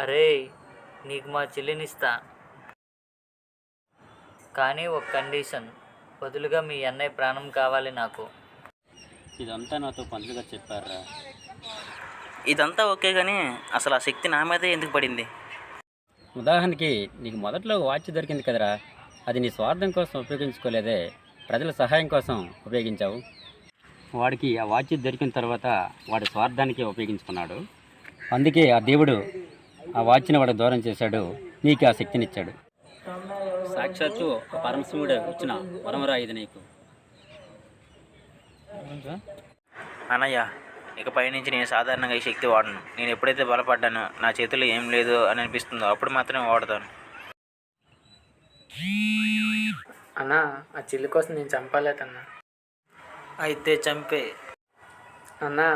అరేయ్, నీకు మా చెల్లినిస్తా, కానీ ఒక కండిషన్. బదులుగా మీ అన్నయ్య ప్రాణం కావాలి నాకు. ఇదంతా నాతో పంతులుగా చెప్పారా? ఇదంతా ఓకే కానీ అసలు ఆ శక్తి నా మీదే ఎందుకు పడింది? ఉదాహరణకి నీకు మొదట్లో వాచ్ దొరికింది కదరా, అది నీ స్వార్థం కోసం ఉపయోగించుకోలేదే, ప్రజల సహాయం కోసం ఉపయోగించావు. వాడికి ఆ వాచ్ దొరికిన తర్వాత వాడి స్వార్థానికి ఉపయోగించుకున్నాడు. అందుకే ఆ దేవుడు ఆ వాచ్ని వాడికి దూరం చేశాడు, నీకు ఆ శక్తినిచ్చాడు. సాక్షాత్తు ఆ పరమశివుడు ఇచ్చిన వరమరా ఇది నీకు. అన్నయ్య, ఇకపై నుంచి నేను సాధారణంగా ఈ శక్తి వాడను. నేను ఎప్పుడైతే బలపడ్డానో, నా చేతిలో ఏం లేదు అని అనిపిస్తుందో అప్పుడు మాత్రమే వాడతాను. అన్నా, ఆ చెల్లి కోసం నేను చంపాలేదన్నా. అయితే చంపే. అన్నా